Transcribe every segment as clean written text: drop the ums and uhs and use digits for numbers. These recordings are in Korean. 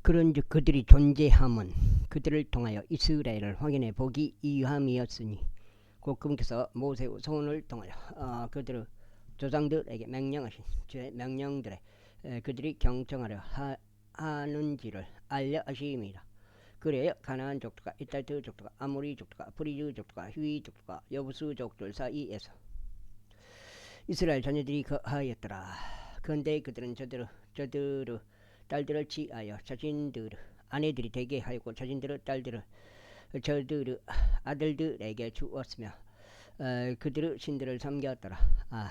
그런즉 그들이 존재함은 그들을 통하여 이스라엘을 확인해 보기 이함이었으니 곧금께서 모세의 손을 통하여 그들의 조상들에게 명령하신 주의 명령들에 그들이 경청하려 하는지를 알려 하심이라. 그래야 가나안 족속과 이탈트 족속과 아모리 족속과 브리즈 족속과 휘 족속과 여부수 족들 사이에서 이스라엘 자녀들이 거하였더라. 그런데 그들은 저들의 딸들을 취하여 자신들의 아내들이 되게 하였고 자신들의 딸들을 저들의 아들들에게 주었으며 그들의 신들을 섬겼더라.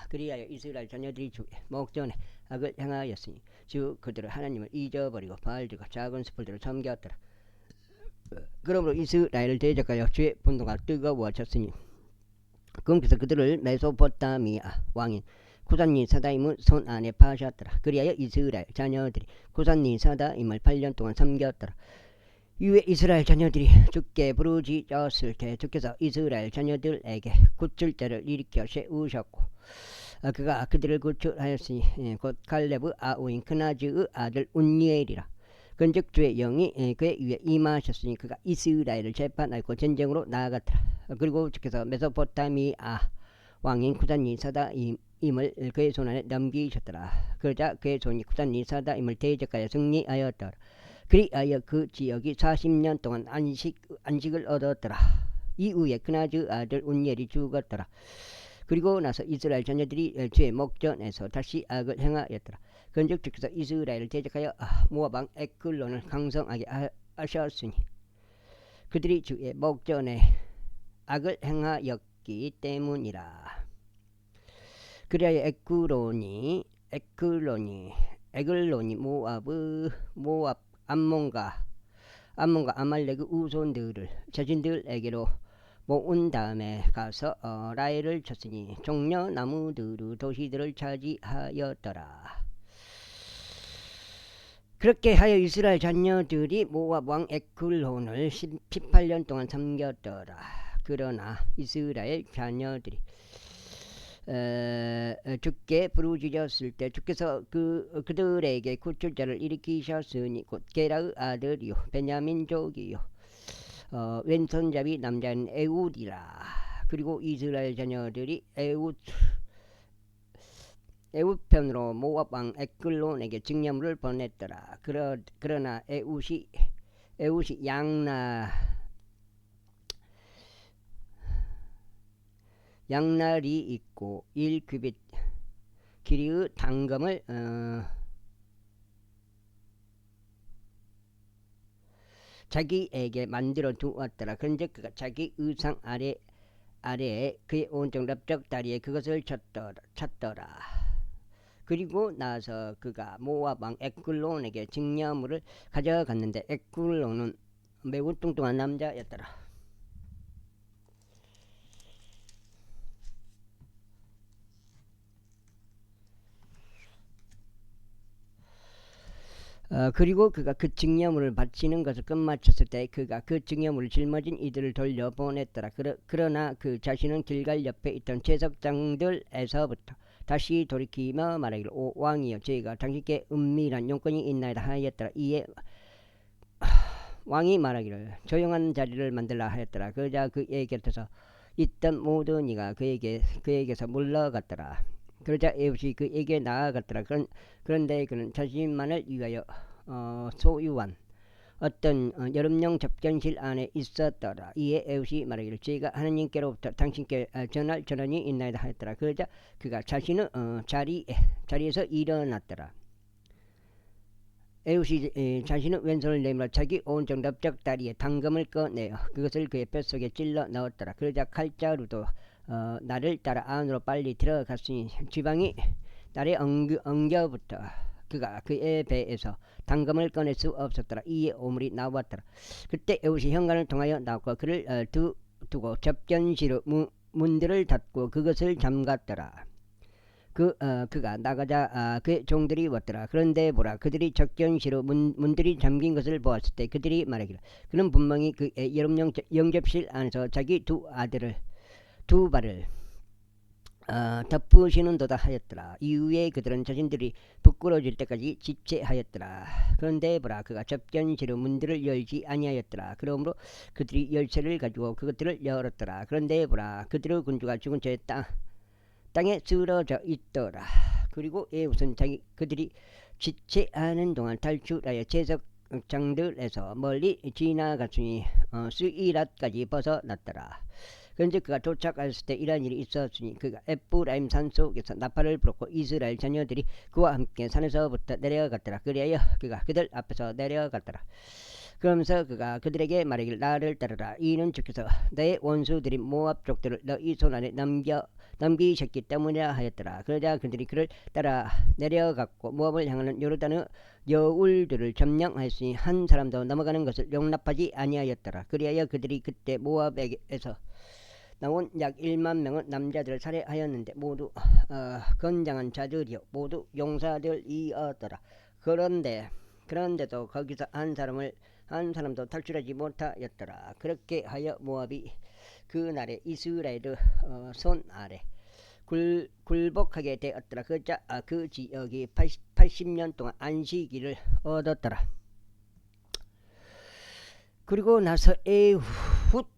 그리하여 이스라엘 자녀들이 주의 목전에 악을 행하였으니 주 그들의 하나님을 잊어버리고 바알들과 작은 숲들을 섬겼더라. 그러므로 이스라엘을 대적하여 주의 분노가 뜨거워졌으니 그분께서 그들을 메소포타미아 왕인 쿠산니 사다임의 손 안에 파셨더라. 그리하여 이스라엘 자녀들이 쿠산니 사다임을 8년 동안 섬겼더라. 이후에 이스라엘 자녀들이 주께 부르짖었을 때 주께서 이스라엘 자녀들에게 구출자를 일으켜 세우셨고 그가 그들을 구출하였으니 곧 갈렙의 아우인 크나즈의 아들 운니엘이라. 근즉 주의 영이 그의 위에 임하셨으니 그가 이스라엘을 재판하고 전쟁으로 나아갔더라. 그리고 주께서 메소포타미아 왕인 쿠산니 사다임을 그의 손안에 넘기셨더라. 그러자 그의 손이 쿠산니 사다임을 대적하여 승리하였더라. 그리하여 그 지역이 40년 동안 안식을 얻었더라. 이후에 크나즈 아들 운니엘이 죽었더라. 그리고 나서 이스라엘 자녀들이 주의 목전에서 다시 악을 행하였더라. 그런즉 주께서 이스라엘을 대적하여 모압 왕 에글론을 강성하게 하셨으니 그들이 주의 목전에 악을 행하였기 때문이라. 그리하여 에글론이 모압 암몬과 아말렉의 우손들을 자신들에게로 모은 다음에 가서 라헬을 쳤으니 종려 나무들의 도시들을 차지하였더라. 그렇게 하여 이스라엘 자녀들이 모압 왕 에글론을 18년 동안 섬겼더라. 그러나 이스라엘 자녀들이 주께 부르짖었을 때 주께서 그들에게 구출자를 일으키셨으니 곧 게라의 아들이요 베냐민족이요 왼손잡이 남자인 에훗이라. 그리고 이스라엘 자녀들이 에훗편으로 모압 왕 에글론에게 증여물을 보냈더라. 그러나 에훗이 양날이 있고 1규빗 길이의 단검을 자기에게 만들어 두었더라. 그런즉 그가 자기 의상 아래에 그의 오른쪽 넓적 다리에 그것을 찼더라. 그리고 나서 그가 모압 왕 에글론에게 증여물을 가져갔는데 에글론은 매우 뚱뚱한 남자였더라. 그리고 그가 그 증여물을 바치는 것을 끝마쳤을 때 그가 그 증여물을 짊어진 이들을 돌려보냈더라. 그러나 그 자신은 길갈 옆에 있던 채석장들에서부터 다시 돌이키며 말하기를 오 왕이여 저희가 당신께 은밀한 용건이 있나이다 하였더라. 이에 왕이 말하기를 조용한 자리를 만들라 하였더라. 그러자 그의 곁에서 있던 모든 이가 그에게서 물러갔더라. 그러자 에훗이 그에게 나아갔더라. 그런데 그는 자신만을 위하여 소유한 어떤 여름용 접견실 안에 있었더라. 이에 에훗이 말하기를 저희가 하나님께로부터 당신께 전할 전언이 있나이다 하였더라. 그러자 그가 자신의 자리에서 일어났더라. 에훗이 자신의 왼손을 내밀어 자기 오른쪽 넓적 다리에 단검을 꺼내어 그것을 그의 뼛속에 찔러 넣었더라. 그러자 칼자루도 나를 따라 안으로 빨리 들어갔으니 지방이 날의 엉겨부터 그가 그의 배에서 단검을 꺼낼 수 없었더라. 이에 오물이 나왔더라. 그때 에훗이 현관을 통하여 나왔고 그를 두고 접견실의 문들을 닫고 그것을 잠갔더라. 그가 나가자 그의 종들이 왔더라. 그런데 보라 그들이 접견실의 문들이 잠긴 것을 보았을 때 그들이 말하기를 그는 분명히 그의 여름용 영접실 안에서 자기 두 발을 덮으시는 도다 하였더라. 이후에 그들은 자신들이 부끄러질 때까지 집체하였더라. 그런데 보라, 그가 접견지로 문들을 열지 아니하였더라. 그러므로 그들이 열쇠를 가지고 그것들을 열었더라. 그런데 보라, 그들의 군주가 죽은 채 땅에 쓰러져 있더라. 그리고 에웃은 그들이 지체하는 동안 탈출하여 제석장들에서 멀리 지나갔으니 스이랏까지 벗어났더라. 그런데 그가 도착했을 때 이러한 일이 있었으니 그가 에프라임 산 속에서 나팔을 불었고 이스라엘 자녀들이 그와 함께 산에서부터 내려갔더라. 그리하여 그가 그들 앞에서 내려갔더라. 그러면서 그가 그들에게 말하기를, 나를 따르라. 이는 주께서 너의 원수들인 모압 족들을 너희 손안에 넘기셨기 때문이라 하였더라. 그러자 그들이 그를 따라 내려갔고 모압을 향하는 요르단의 여울들을 점령하였으니 한 사람도 넘어가는 것을 용납하지 아니하였더라. 그리하여 그들이 그때 모압에게서 나온 약 1만 명의 남자들을 살해하였는데 모두 건장한 자들이요 모두 용사들이었더라. 그런데도 거기서 한 사람도 탈출하지 못하였더라. 그렇게 하여 모압이 그날에 이스라엘의 손 아래 굴복하게 되었더라. 그 지역이 80년 동안 안식일을 얻었더라. 그리고 나서 에훗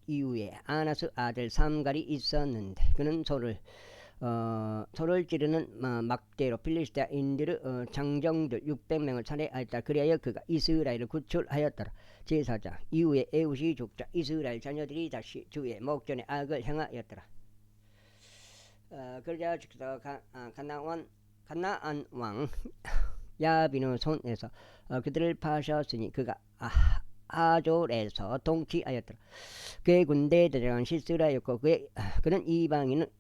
이후에 아나스 아들 삼갈이 있었는데 그는 소를 찌르는 막대로 필리스타인들의 장정들 600명을 살해하였다. 그리하여 그가 이스라엘을 구출하였더라. 제4장. 이후에 에훗이 죽자 이스라엘 자녀들이 다시 주의 목전에 악을 행하였더라. 그러자 주께서 가나안 왕 야빈의 손에서 그들을 파셨으니 그가 하졸에서 통치하였더라. 그의 군대 대장은 시스라였고 그는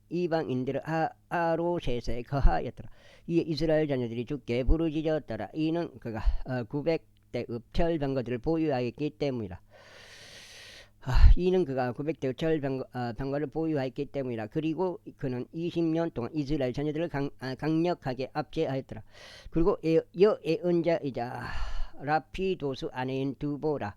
이방인들의 아로셋에 거하였더라. 이에 이스라엘 자녀들이 주께 부르짖었더라. 이는 그가 900대의 철병거들을 보유하였기 때문이라. 이는 그가 900대의 철병거를 보유하였기 때문이라. 그리고 그는 20년 동안 이스라엘 자녀들을 강력하게 압제하였더라. 그리고 여의 은자이자 라피도스 아내인 두보라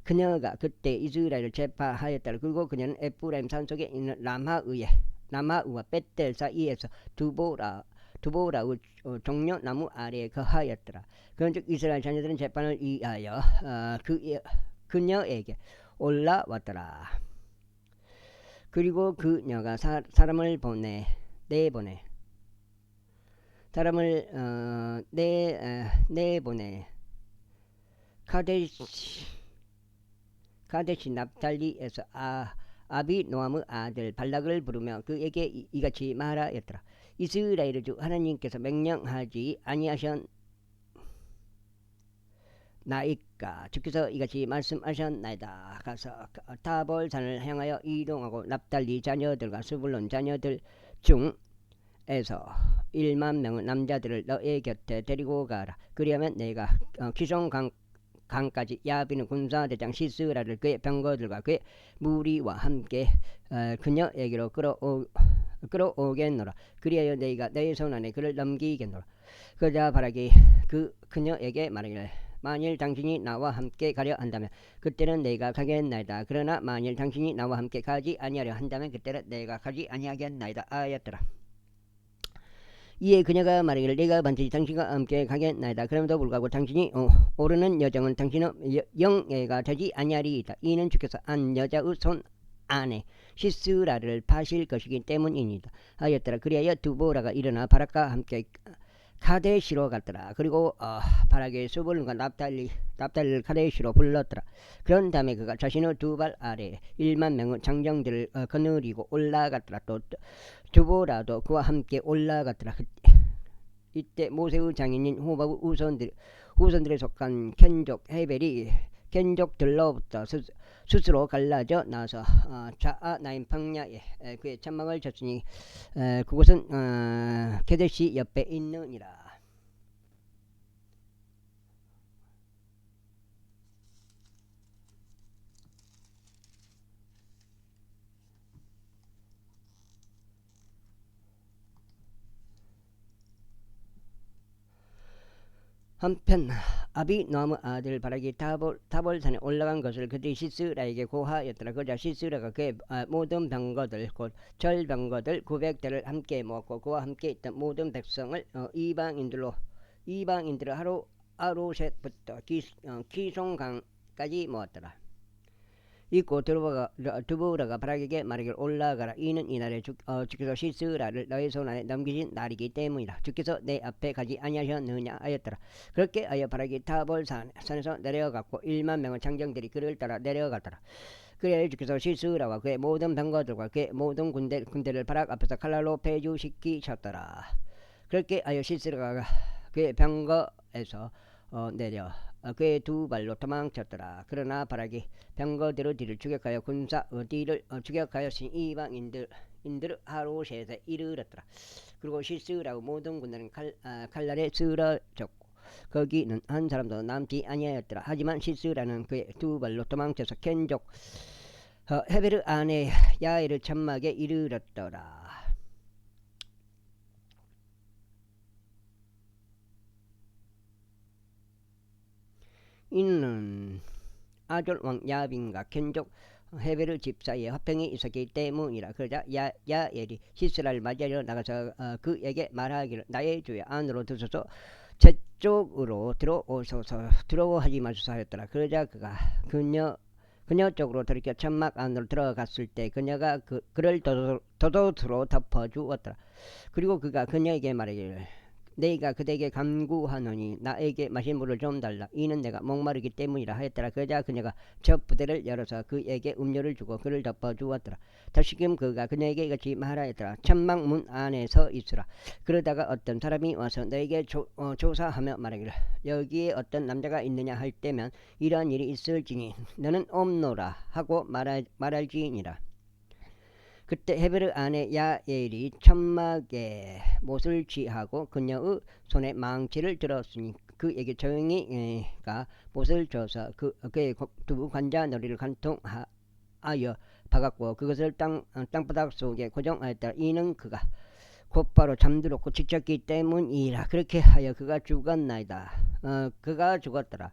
그녀가 그때 이스라엘을 제파하였더라. 그리고 그녀는 에프라임 산속에 있는 라마우와 벳델 사이에서 두보라의 종려나무 아래에 거하였더라. 그런즉 이스라엘 자녀들은 재판을 위하여 그녀에게 올라왔더라. 그리고 그녀가 사람을 내보내 카데시 납달리에서 아비노함의 아들 발락을 부르며 그에게 이같이 말하였더라. 이스라엘의 주 하나님께서 명령하지 아니하셨나이까. 주께서 이같이 말씀하셨나이다. 가서 타볼산을 향하여 이동하고 납달리 자녀들과 스불론 자녀들 중에서 1만 명의 남자들을 너의 곁에 데리고 가라. 그리하면 내가 기숑 강까지 야빈의 군사대장 시스라를 그의 병거들과 그의 무리와 함께 그녀에게로 끌어오겠노라. 그리하여 너희가 내 손안에 그를 넘기겠노라. 그러자 바락이 그녀에게 말하기를, 만일 당신이 나와 함께 가려 한다면 그때는 내가 가겠나이다. 그러나 만일 당신이 나와 함께 가지 아니하려 한다면 그때는 내가 가지 아니하겠나이다 하였더라. 이에 그녀가 말하기를, 내가 반드시 당신과 함께 가겠나이다. 그럼에도 불구하고 당신이 오르는 여정은 당신의 영예가 되지 아니하리이다. 이는 주께서 한 여자의 손 안에 시스라를 파실 것이기 때문이니이다 하였더라. 그리하여 두보라가 일어나 바락과 함께 카데시로 갔더라. 그리고 바락의 스불론과 납달리를 카데시로 불렀더라. 그런 다음에 그가 자신의 두 발 아래 1만 명의 장정들을 거느리고 올라갔더라. 또 두보라도 그와 함께 올라갔더라. 이때 모세의 장인인 호밥의 후손들에 속한 켄족 헤벨이 켄족들로부터 스스로 갈라져 나서 좌나임 평야에 그의 천막을 쳤으니 그곳은 게데시 옆에 있느니라. 한편 아비노아무 아들 바락이 타볼산에 올라간 것을 그들이 시스라에게 고하였더라. 그러자 시스라가 그의 모든 병거들 곧 절병거들 900대를 함께 모았고 그와 함께 있던 모든 백성을 이방인들을 하루셋부터 기송강까지 모았더라. 있고 드보라가 바락에게 말하기를 올라가라. 이는 이날에 주께서 시스라를 너의 손안에 넘기신 날이기 때문이다. 주께서 내 앞에 가지 아니하셨느냐 하였더라. 그렇게 하여 바락이 타볼산에서 내려갔고 1만 명의 장정들이 그를 따라 내려갔더라. 그래 주께서 시스라와 그의 모든 병거들과 그의 모든 군대를 바락 앞에서 칼날로 폐주시키셨더라. 그렇게 하여 시스라가 그의 병거에서 내려 그의 두 발로 도망쳤더라. 그러나 바락이 병거대로 뒤를 추격하여 군사 뒤를 추격하였으니 이방인들을 하루셋에 이르렀더라. 그리고 시스라고 모든 군대는 칼날에 쓰러졌고 거기는 한 사람도 남지 아니하였더라. 하지만 시스라는 그의 두 발로 도망쳐서 켄족 헤베르 안에 야에르 천막에 이르렀더라. 이는 아졸 왕 야빈과 켄족 헤베르 집 사이에 화평이 있었기 때문이라. 그러자 야엘이 시스라를 맞이하려 나가서 그에게 말하기를 나의 주여 안으로 드소서 제 쪽으로 들어오하지 마소서 하였더라. 그러자 그가 그녀 쪽으로 들이켜 천막 안으로 들어갔을 때 그녀가 그를 도도로 덮어주었더라. 그리고 그가 그녀에게 말하기를 내가 그대에게 간구하노니 나에게 마실 물을 좀 달라. 이는 내가 목마르기 때문이라 하였더라. 그러자 그녀가 저 부대를 열어서 그에게 음료를 주고 그를 덮어주었더라. 다시금 그가 그녀에게 이같이 말하였더라. 천막 문 안에 서 있으라. 그러다가 어떤 사람이 와서 너에게 조사하며 말하기를 여기에 어떤 남자가 있느냐 할 때면 이러한 일이 있을지니 너는 없노라 하고 말할지니라. 그때 헤베르 아내 야엘이 천막에 못을 취하고 그녀의 손에 망치를 들었으니 그에게 조용히 못을 줘서 그의 두 관자놀이를 간통하여 박았고 그것을 땅바닥 속에 고정하였다. 이는 그가 곧바로 잠들었고 지쳤기 때문이라. 그렇게 하여 그가 죽었나이다. 그가 죽었더라.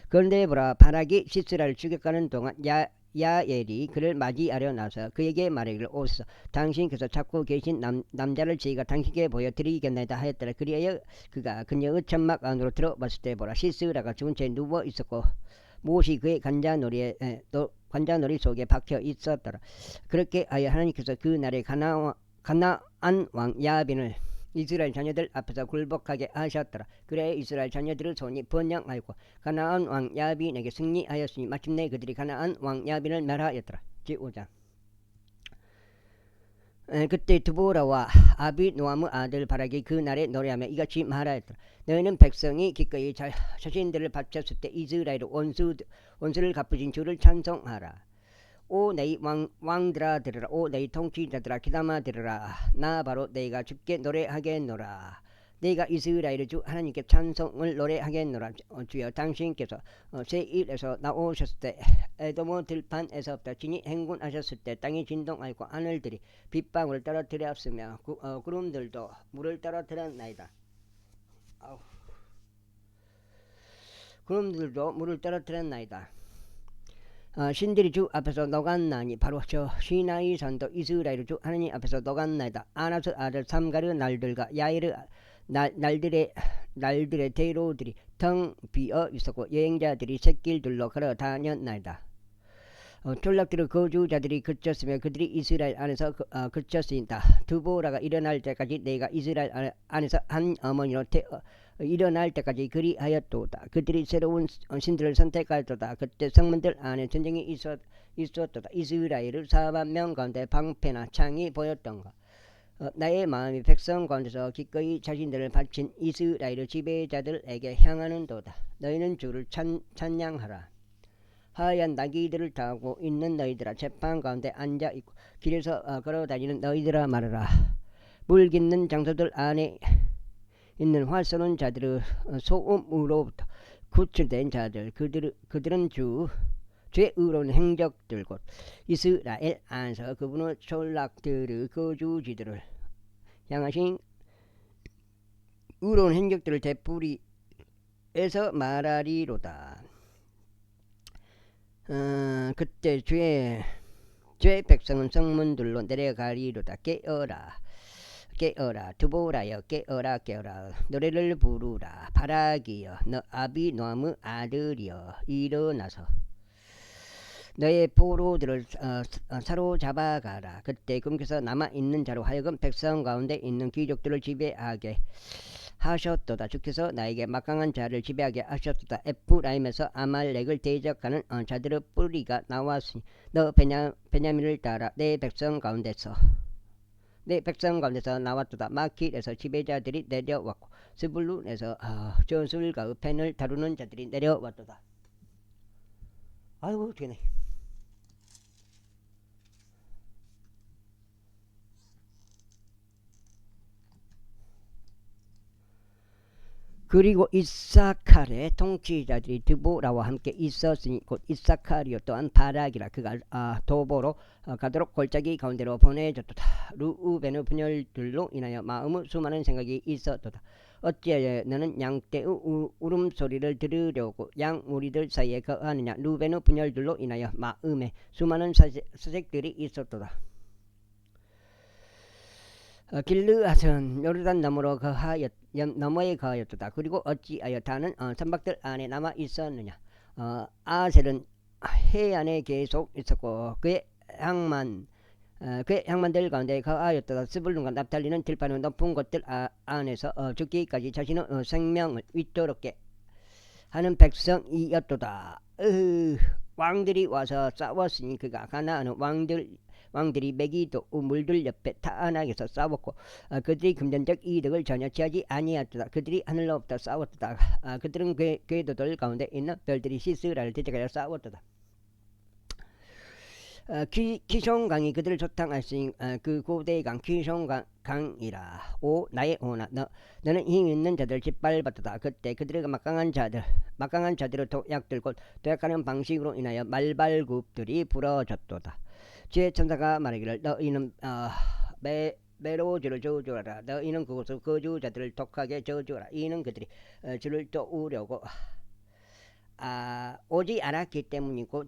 그런데 보라 바락이 시스라를 추격하는 동안 야엘이 그를 맞이하려 나서 그에게 말하기를 오소서 당신께서 찾고 계신 남자를 저희가 당신께 보여드리겠나이다 하였더라. 그리하여 그가 그녀의 천막 안으로 들어봤을 때 보라 시스라가 죽은 채 누워 있었고 못이 그의 관자놀이 속에 박혀 있었더라. 그렇게 하여 하나님께서 그 날에 가나안 왕 야빈을 이스라엘 자녀들 앞에서 굴복하게 하셨더라. 그래 이스라엘 자녀들의 손이 번영하였고 가나안 왕 야빈에게 승리하였으니 마침내 그들이 가나안 왕 야빈을 멸하였더라. 제5장. 그때 드보라와 아비노아무 아들 바락이 그 날에 노래하며 이같이 말하였더라. 너희는 백성이 기꺼이 자신들을 바쳤을 때 이스라엘의 원수를 갚으신 주를 찬송하라. 오 너희 왕들아 들으라. 오 너희 통치자들아 귀담아 들으라. 나 바로 너희가 주께 노래하겠노라. 너희가 이스라엘의 주 하나님께 찬송을 노래하겠노라. 주여 당신께서 세일에서 나오셨을 때 에도모 들판에서부터 진이 행군하셨을 때 땅이 진동하였고 하늘들이 빗방울을 떨어뜨렸으며 구름들도 물을 떨어뜨렸나이다. 구름들도 물을 떨어뜨렸나이다. 신들이 주 앞에서 녹았나니 바로 저 시나이 산도 이스라엘 주 하나님 앞에서 녹았나이다. 아나스 아들 삼가르 날들과 야이르 날들의 대로들이 텅 비어 있었고 여행자들이 샛길들로 걸어 다녔나이다. 졸락들의 거주자들이 그쳤으며 그들이 이스라엘 안에서 그쳤으니까 드보라가 일어날 때까지 내가 이스라엘 안에서 한 어머니로 일어날 때까지 그리하였도다. 그들이 새로운 신들을 선택하였도다. 그때 성문들 안에 전쟁이 있었도다. 이스라엘을 4만 명 가운데 방패나 창이 보였던가. 나의 마음이 백성 가운데서 기꺼이 자신들을 바친 이스라엘의 지배자들에게 향하는도다. 너희는 주를 찬양하라. 하얀 나귀들을 타고 있는 너희들아 재판 가운데 앉아있고 길에서 걸어다니는 너희들아 말하라. 물 깃는 장소들 안에 있는 활 쏘는 자들의 소음으로부터 구출된 자들 그들은 죄 의로운 행적들 곧 이스라엘 안에서 그분의 졸락들의 거주지들을 향하신 의로운 행적들을 주에서 말하리로다. 그때 주의 백성은 성문들로 내려가리로다. 깨어라 두보라여 깨어라 노래를 부르라. 바라기여 너 아비노함의 아들이여 일어나서 너의 포로들을 사로잡아가라. 그때 금께서 남아있는 자로 하여금 백성 가운데 있는 귀족들을 지배하게 하셨도다. 주께서 나에게 막강한 자를 지배하게 하셨도다. 에프라임에서 아말렉을 대적하는 자들의 뿌리가 나왔으니 너 베냐민을 따라 내 백성 가운데서 나왔도다. 마킬에서 지배자들이 내려왔고 스불룬에서 저술가의 펜을 다루는 자들이 내려왔도다. 아이고 되네. 그리고 이사칼의 통치자들이 드보라와 함께 있었으니 곧 이사칼이요 또한 바락이라 그가 도보로 가도록 골짜기 가운데로 보내졌도다. 루우벤의 분열들로 인하여 마음의 수많은 생각이 있었도다. 어찌하여 너는 양떼의 울음소리를 들으려고 양무리들 사이에 거하느냐. 루벤의 분열들로 인하여 마음에 수많은 사색들이 있었도다. 길르앗은 요르단 너머에 거하였도다. 그리고 어찌하여 다는 선박들 안에 남아 있었느냐. 아셀은 해안에 계속 있었고 그의 향만들 가운데 거하였도다. 스불룬과 납달리는 들판의 높은 곳들 안에서 죽기까지 자신의 생명을 위태롭게 하는 백성이었도다. 왕들이 와서 싸웠으니 그가 가나안의 왕들이 메기도 물들 옆에 타안하게서 싸웠고 그들이 금전적 이득을 전혀 취하지 아니하였도다. 그들이 하늘로부터 싸웠도다. 그들은 궤도들 가운데 있는 별들이 시스라를 대적하여 싸웠도다. 키숑강이 그들을 조탕하시니 그 고대강 키숑강이라. 오 나의 오나 너는 힘 있는 자들을 짓밟았도다. 그때 그들의 막강한 자들의 도약들 곧 도약하는 방식으로 인하여 말발굽들이 부러졌도다. 주의 천사가 말하기를 너희는 메로즈를 저주하라. 너희는 그곳의 거주자들을 독하게 저주하라. 이는 그들이 주를 도우려고 오지 않았기 때문이고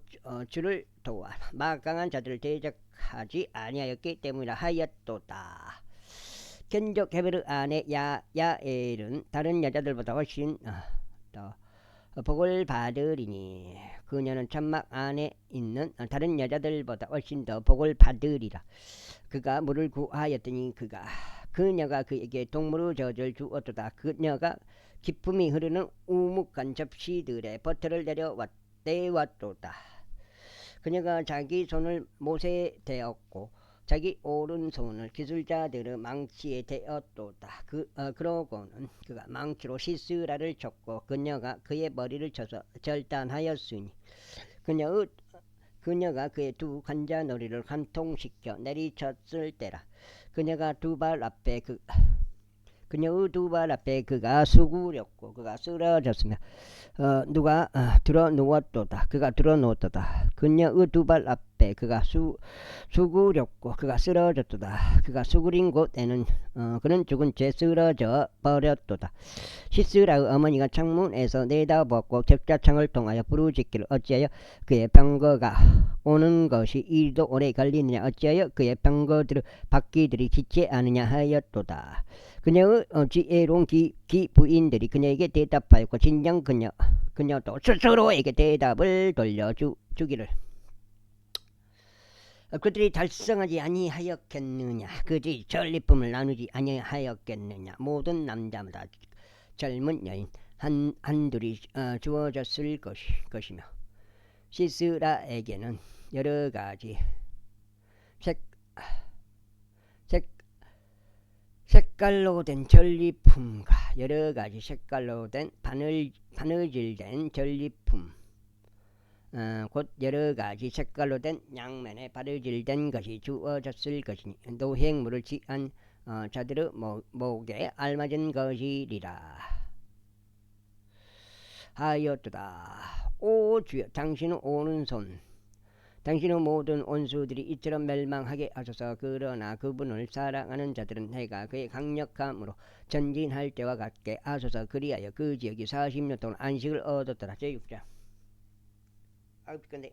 주를 도와 막강한 자들을 대적하지 아니하였기 때문이라 하였도다. 견적 헤베르 안에 야엘은 다른 여자들보다 훨씬 더 복을 받으리니 그녀는 천막 안에 있는 다른 여자들보다 훨씬 더 복을 받으리라. 그가 물을 구하였더니 그녀가 그에게 동물의 젖을 주었도다. 그녀가 기품이 흐르는 우묵한 접시들에 버터를 내려왔도다. 그녀가 자기 손을 못에 대었고 자기 오른손을 기술자들의 망치에 대었도다. 그러고는 그가 망치로 시스라를 쳤고 그녀가 그의 머리를 쳐서 절단하였으니 그녀가 그의 두 관자놀이를 관통시켜 내리쳤을 때라. 그녀의 두 발 앞에 그가 수구렸고 그가 쓰러졌으며 누가 들어 누웠도다. 그가 들어 누웠도다. 그녀의 두 발 앞에 그가 수구렸고 그가 쓰러졌도다. 그가 수구린 곳에는 그는 죽은 채 쓰러져 버렸도다. 시스라의 어머니가 창문에서 내다보았고 적자창을 통하여 부르짖기를 어찌하여 그의 병거가 오는 것이 이리도 오래 걸리느냐. 어찌하여 그의 병거들의 바퀴들이 기체 않느냐 하였도다. 그녀의 지혜로운 부인들이 그녀에게 대답하였고 진정 그녀도 스스로에게 대답을 돌려주기를 그들이 달성하지 아니하였겠느냐. 그들이 전리품을 나누지 아니하였겠느냐. 모든 남자마다 젊은 여인 한둘이 주어졌을 것이며 시스라에게는 여러가지 색깔로 된 전리품과 여러가지 색깔로 된 바느질된 전리품 곧 여러가지 색깔로 된 양면에 바느질된 것이 주어졌을 것이니 노획물을 취한 자들의 목에 알맞은 것이리라 하였도다. 오 주여 당신의 오른손 당신의 모든 원수들이 이처럼 멸망하게 하소서. 그러나 그분을 사랑하는 자들은 해가 그의 강력함으로 전진할 때와 같게 하소서. 그리하여 그 지역이 40년 동안 안식을 얻었더라. 제6장. 근데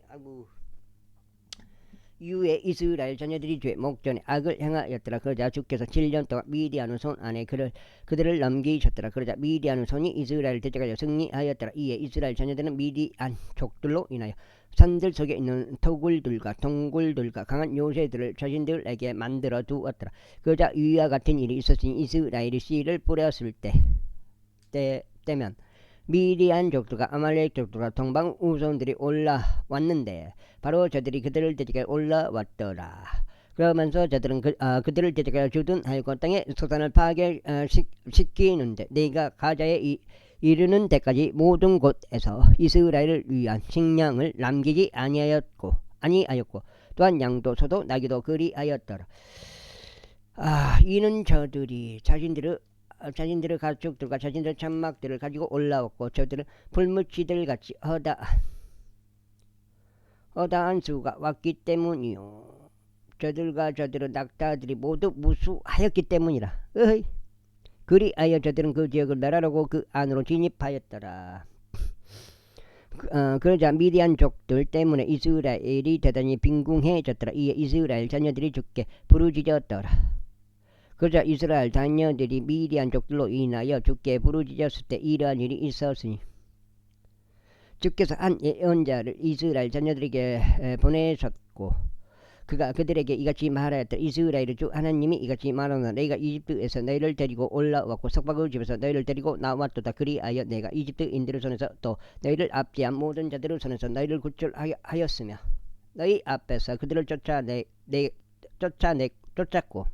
이후에 이스라엘 자녀들이 죄 목전에 악을 행하였더라. 그러자 주께서 7년 동안 미디안의 손 안에 그들을 넘기셨더라. 그러자 미디안의 손이 이스라엘을 대적하여 승리하였더라. 이에 이스라엘 자녀들은 미디안 족들로 인하여 산들 속에 있는 토굴들과 동굴들과 강한 요새들을 자신들에게 만들어 두었더라. 그러자 이와 같은 일이 있었으니 이스라엘이 씨를 뿌렸을 때면 미디안 족들과 아말렉 족들과 동방 우손들이 올라왔는데 바로 저들이 그들을 대적해 올라왔더라. 그러면서 저들은 그들을 대적하여 주둔하였고 땅의 소산을 파괴시키는데 네가 가자에 이르는 데까지 모든 곳에서 이스라엘을 위한 식량을 남기지 아니하였고 또한 양도 소도 나귀도 그리하였더라. 이는 저들이 자신들의 가축들과 자신들의 장막들을 가지고 올라왔고 저들은 불무치들 같이 허다한 수가 왔기 때문이요. 저들과 저들의 낙타들이 모두 무수하였기 때문이라. 그리하여 저들은 그 지역을 멸하려고 그 안으로 진입하였더라. 그러자 미디안 족들 때문에 이스라엘이 대단히 빈궁해졌더라. 이에 이스라엘 자녀들이 주께 부르짖었더라. 그러자 이스라엘 자녀들이 미디안 족들로 인하여 주께 부르짖었을 때 이러한 일이 있었으니 주께서 한 예언자를 이스라엘 자녀들에게 보내셨고 그가 그들에게 이같이 말하였다. 이스라엘의 주 하나님이 이같이 말하노라. 내가 이집트에서 너희를 데리고 올라왔고 석박의 집에서 너희를 데리고 나왔도다. 그리하여 내가 이집트인들의 손에서 또 너희를 압제한 모든 자들의 손에서 너희를 구출하였으며 너희 앞에서 그들을 쫓았고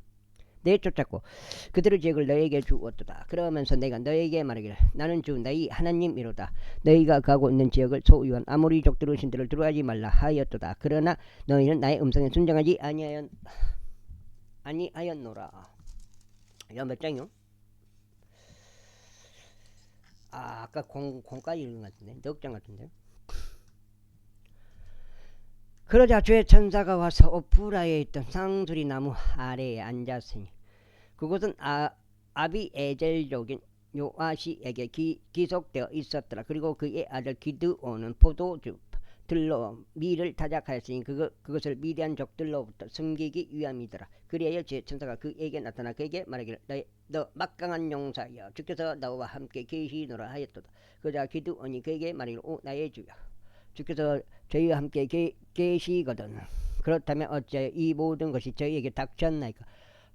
그들의 지역을 너희에게 주었도다. 그러면서 내가 너희에게 말하기를 나는 주 너희 하나님이로다. 너희가 가고 있는 지역을 소유한 아모리 족들의 신들을 들어하지 말라 하였도다. 그러나 너희는 나의 음성에 순종하지 아니하였노라. 이거 몇 장이요? 아까 공까지 읽은 것 같은데 넉 장 같은데. 그러자 주의 천사가 와서 오프라에 있던 상수리 나무 아래에 앉았으니 그곳은 아비에젤족인 요아시에게 기속되어 있었더라. 그리고 그의 아들 기드온은 포도주들로 밀을 타작하였으니 그것을 미디안 족들로부터 숨기기 위함이더라. 그리하여 제 천사가 그에게 나타나 그에게 말하기를 너 막강한 용사여 주께서 너와 함께 계시노라 하였도다. 그러자 기드온이 그에게 말하기를 나의 주여 주께서 저희와 함께 계시거든 그렇다면 어찌하여 이 모든 것이 저희에게 닥쳤나이까.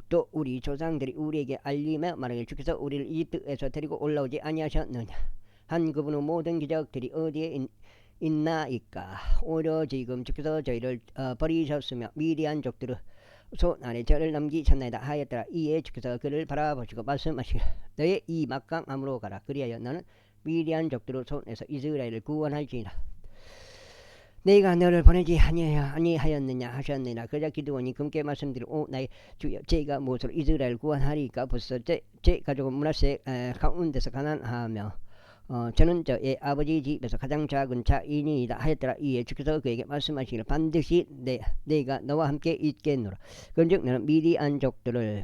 또 우리 조상들이 우리에게 알리며 말하기를 주께서 우리를 이집트에서 데리고 올라오지 아니하셨느냐 한 그분의 모든 기적들이 어디에 있나이까. 오히려 지금 주께서 저희를 버리셨으며 미디안 족들의 손 안에 저를 넘기셨나이다 하였더라. 이에 주께서 그를 바라보시고 말씀하시기를 너의 이 막강함으로 가라. 그리하여 너는 미디안 족들의 손에서 이스라엘을 구원할지니라. 내가 너를 보내지 아니하였느냐 하셨느니라. 그러자 기드온이 금께 말씀드리고 나의 주여 제가 무엇으로 이스라엘 구원하리까. 벌써 제 가족은 므낫세 가운데서 가난하며 저는 저의 아버지 집에서 가장 작은 자인이다 하였더라. 이에 주께서 그에게 말씀하시기를 반드시 내가 너와 함께 있겠노라. 그런즉 너는 미디안 족들을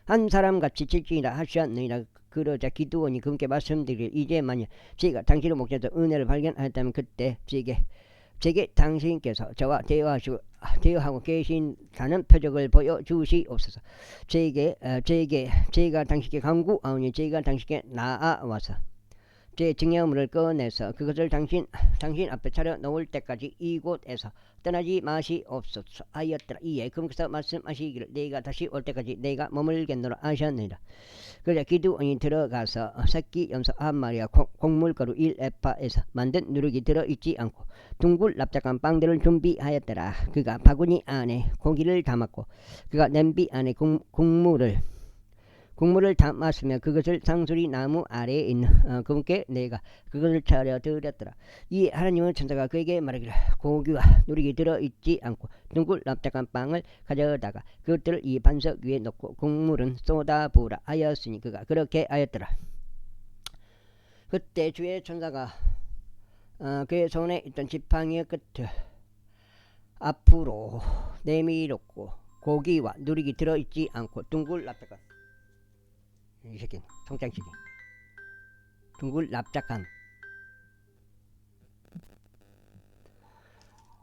한 사람같이 칠지니라 하셨느니라. 그러자 기드온이 금께 말씀드리기를 이제 만약 제가 당신의 목전에서 은혜를 발견하였다면 그때 제게 당신께서 저와 대화하고 계신다는 표적을 보여주시옵소서. 제가 당신께 간구하오니 제가 당신께 나아와서 제 증여물을 꺼내서 그것을 당신 앞에 차려 놓을 때까지 이곳에서 떠나지 마시옵소서 하였더라. 이에 금께서 말씀하시기를 내가 다시 올 때까지 내가 머물겠노라 하셨느니라. 그러자 기드온이 들어가서 새끼 염소 한 마리와 곡물가루 1에파에서 만든 누룩이 들어있지 않고 둥글 납작한 빵들을 준비하였더라. 그가 바구니 안에 고기를 담았고 그가 냄비 안에 국물을 담았으며 그것을 상수리 나무 아래에 있는 그분께 내가 그것을 차려 드렸더라. 이 하나님의 천사가 그에게 말하기를 고기와 누룩이 들어있지 않고 둥글 납작한 빵을 가져다가 그것들을 이 반석 위에 놓고 국물은 쏟아부으라 하였으니 그가 그렇게 하였더라. 그때 주의 천사가 그의 손에 있던 지팡이의 끝을 앞으로 내밀었고 고기와 누룩이 들어있지 않고 둥글 납작한 이 새끼 통장치기 둥글 납작한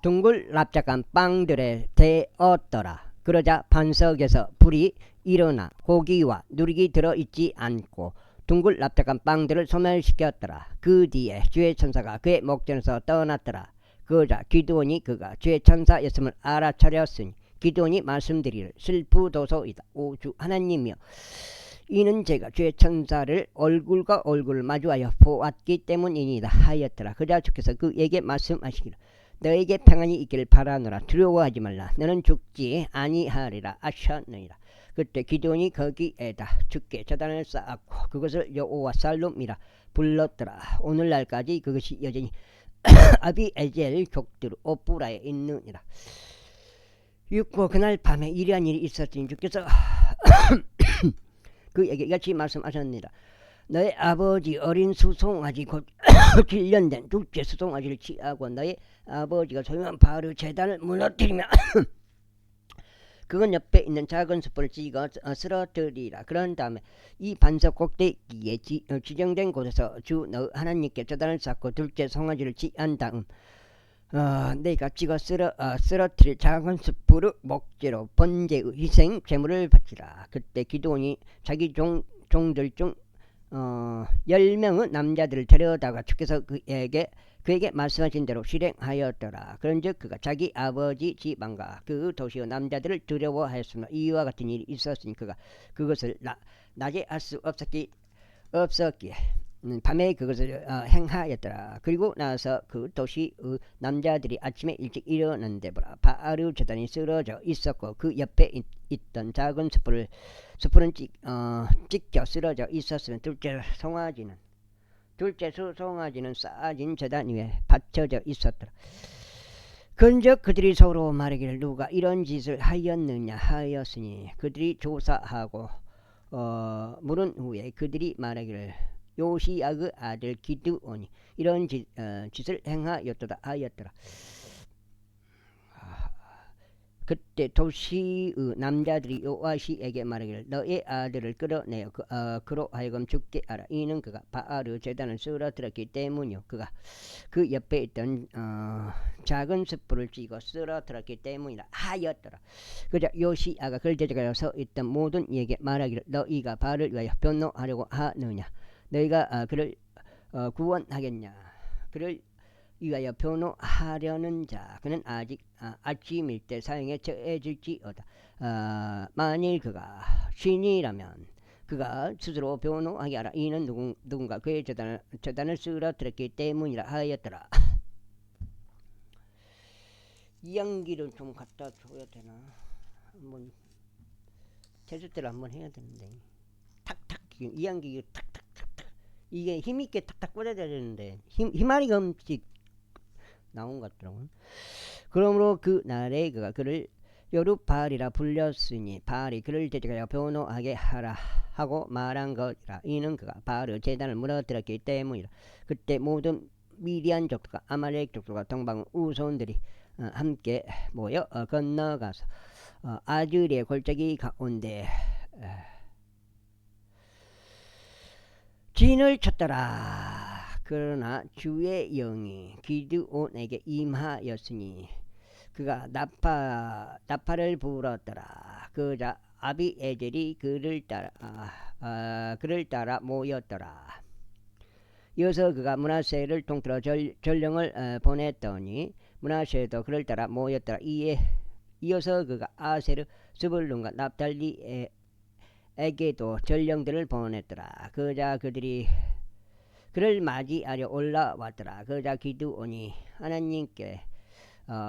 둥글 납작한 빵들에 대었더라. 그러자 반석에서 불이 일어나 고기와 누룩이 들어있지 않고 둥글 납작한 빵들을 소멸시켰더라. 그 뒤에 주의 천사가 그의 목전에서 떠났더라. 그러자 기드온이 그가 주의 천사였음을 알아차렸으니 기드온이 말씀드리를 슬프도소이다. 오 주 하나님이여, 이는 제가 주의 천사를 얼굴과 얼굴을 마주하여 보았기 때문이니이다 하였더라. 그러자 주께서 그에게 말씀하시기를 너에게 평안이 있기를 바라노라. 두려워하지 말라. 너는 죽지 아니하리라 하셨느니라. 그때 기드온이 거기에다 주께 제단을 쌓았고 그것을 여호와 살룸이라 불렀더라. 오늘날까지 그것이 여전히 아비에젤 족들 오프라에 있느니라. 6고 그날 밤에 이러한 일이 있었으니 주께서 그에게 이같이 말씀하셨느니라. 너의 아버지 어린 수송아지 곧 길련된 둘째 수송아지를 취하고 너의 아버지가 소유한 바르 제단을 무너뜨리며 그건 옆에 있는 작은 숯불을 찍어 쓰러뜨리라. 그런 다음에 이 반석 꼭대기에 지정된 곳에서 주 너 하나님께 제단을 쌓고 둘째 송아지를 취한 다음 내가 찍어 쓰러뜨릴 작은 숯불의 목재로 번제의 희생 제물을 바치라. 그때 기드온이 자기 종들 중 10명의 남자들을 데려다가 주께서 그에게 말씀하신 대로 실행하였더라. 그런즉 그가 자기 아버지 지방과 그 도시의 남자들을 두려워하였으나 이와 같은 일이 있었으니 그가 그것을 낮에 할 수 없었기에 밤에 그것을 행하였더라. 그리고 나서 그 도시의 남자들이 아침에 일찍 일어났는데 보라, 바알 제단이 쓰러져 있었고 그 옆에 있던 작은 숯불은 찢겨 쓰러져 있었으면 둘째 수송아지는 쌓아진 제단 위에 받쳐져 있었더라. 근즉 그들이 서로 말하기를 누가 이런 짓을 하였느냐 하였으니 그들이 조사하고 물은 후에 그들이 말하기를 요시야의 아들 기드온이 이런 짓을 행하였도다 하였더라. 그때 도시의 남자들이 요아시에게 말하기를 너의 아들을 끌어내어 그로 하여금 죽게 하라. 이는 그가 바알의 제단을 쓰러뜨렸기 때문이요 그가 그 옆에 있던 작은 숯불을 쥐고 쓰러뜨렸기 때문이라 하였더라. 그자 요시야가 그를 대적하여 서 있던 모든 이에게 말하기를 너희가 바알을 위하여 변호하려고 하느냐. 너희가 그를 구원하겠냐. 그를 위하여 변호하려는 자 그는 아직 아침일 때 사형에 처해질지어다. 만일 그가 신이라면 그가 스스로 변호하게 하라. 이는 누군가 그의 제단을 쓰러뜨렸기 때문이라 하였더라. 이양기를 좀 갖다 줘야 되나? 한번 테스트를 한번 해야 되는데 탁탁 이양기 탁탁탁탁 이게 힘있게 탁탁 꽂아야 되는데 힘아리가 없이 나온 것 같더라고요. 그러므로 그 날에 그가 그를 여룻바알이라 불렸으니 바알이 그를 대적하여 변호하게 하라 하고 말한 것이라. 이는 그가 바알의 제단을 무너뜨렸기 때문이라. 그때 모든 미디안 족속과 아말렉 족속과 동방 우손들이 함께 모여 건너가서 아즈리의 골짜기 가운데 진을 쳤더라. 그러나 주의 영이 기드온에게 임하였으니 그가 나팔을 불었더라. 그자 아비에젤이 그를 따라 모였더라. 이어서 그가 므낫세를 통틀어 전령을 보냈더니 므낫세도 그를 따라 모였더라. 이어서 그가 아세르, 스불룬과 납달리에게도 전령들을 보냈더라. 그자 그들이 그를 맞이하려 올라왔더라. 그러자 기드온이 하나님께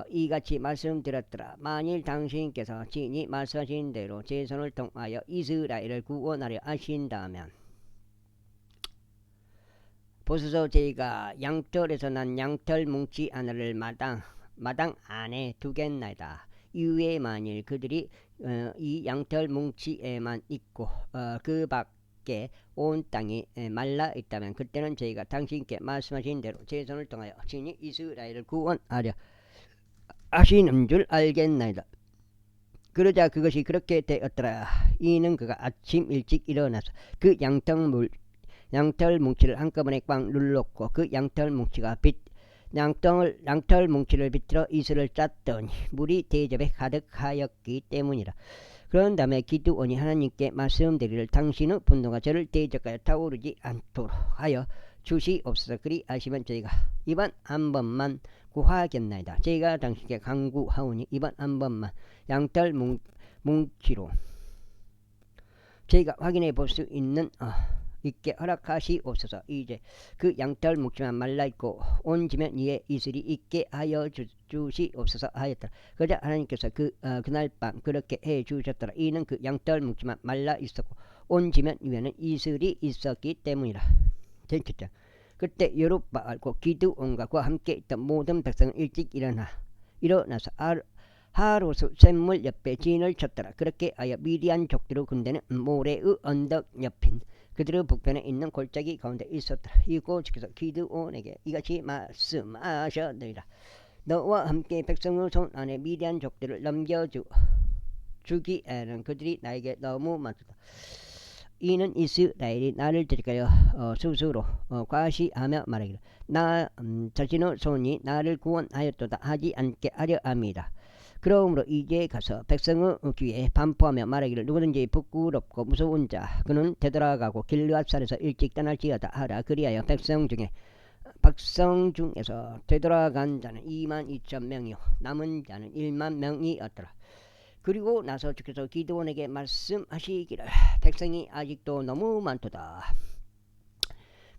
이같이 말씀드렸더라. 만일 당신께서 친히 말씀하신 대로 제 손을 통하여 이스라엘을 구원하려 하신다면 보소서 제가 양털에서 난 양털 뭉치 하나를 마당 안에 두겠나이다. 이후에 만일 그들이 이 양털 뭉치에만 있고 그 밖에 온 땅이 말라 있다면 그때는 저희가 당신께 말씀하신 대로 제 손을 통하여 친히 이스라엘을 구원하려 아시는 줄 알겠나이다. 그러자 그것이 그렇게 되었더라. 이는 그가 아침 일찍 일어나서 그 양털 뭉치를 한꺼번에 꽉 눌렀고 그 양털 뭉치를 비틀어 이슬을 짰더니 물이 대접에 가득하였기 때문이라. 그런 다음에 기드온이 하나님께 말씀드리를 당신의 분노가 저를 대적하여 타오르지 않도록 하여 주시옵소서. 그리하시면 저희가 이번 한 번만 구하겠나이다. 저희가 당신께 간구하오니 이번 한 번만 양털 뭉치로 저희가 확인해 볼 수 있게 허락하시옵소서. 이제 그 양털 뭉치만 말라있고 온 지면 위에 이슬이 있게 하여 주시옵소서 하였더라. 그러자 하나님께서 그날 밤 그렇게 해 주셨더라. 이는 그 양털 뭉치만 말라 있었고 온 지면 위에는 이슬이 있었기 때문이라. 됐겠죠. 그때 여룻바알과 기드온과 그와 함께 있던 모든 백성은 일찍 일어나서 하루수 샘물 옆에 진을 쳤더라. 그렇게 하여 미디안 족들의 군대는 모래의 언덕 옆인 그들의 북편에 있는 골짜기 가운데 있었더라. 이곳에서 기드온에게 이같이 말씀하셨느니라. 너와 함께 백성의 손 안에 미디안 족들을 넘겨주기에는 그들이 나에게 너무 많다. 이는 이스라엘이 나를 데리가여 스스로 과시하며 말하기를 나 자신의 손이 나를 구원하였도다 하지 않게 하려 함이다. 그러므로 이제 가서 백성의 귀에 반포하며 말하기를 누구든지 부끄럽고 무서운 자 그는 되돌아가고 길르앗산에서 일찍 떠날지어다 하라. 그리하여 백성 중에서 되돌아간 자는 22,000명이요 남은 자는 10,000명이었더라. 그리고 나서 주께서 기드온에게 말씀하시기를 백성이 아직도 너무 많도다.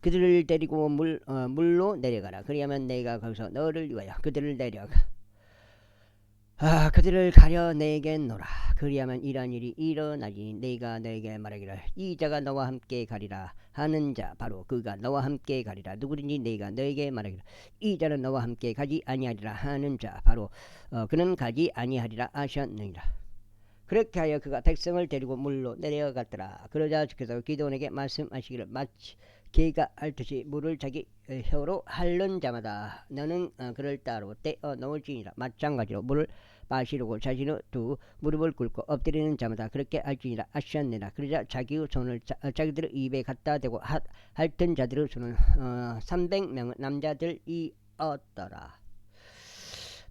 그들을 데리고 물로 내려가라. 그리하면 내가 거기서 너를 위하여 그들을 가려내겠노라. 그리하면 이러한 일이 일어나니 내가 너에게 말하기를 이 자가 너와 함께 가리라 하는 자 바로 그가 너와 함께 가리라. 누구든지 내가 너에게 말하기를 이 자는 너와 함께 가지 아니하리라 하는 자 바로 그는 가지 아니하리라 하셨느니라. 그렇게 하여 그가 백성을 데리고 물로 내려갔더라. 그러자 주께서 기드온에게 말씀하시기를 마치 개가 앓듯이 물을 자기 혀로 핥는 자마다 너는 그를 따로 떼어 놓을지니라. 마찬가지로 물을 마시려고 자신의 두 무릎을 꿇고 엎드리는 자마다 그렇게 할지니라 하셨느니라. 그러자 자기의 손을 자기들의 입에 갖다 대고 핥은 자들의 손은 300명의 남자들이었더라.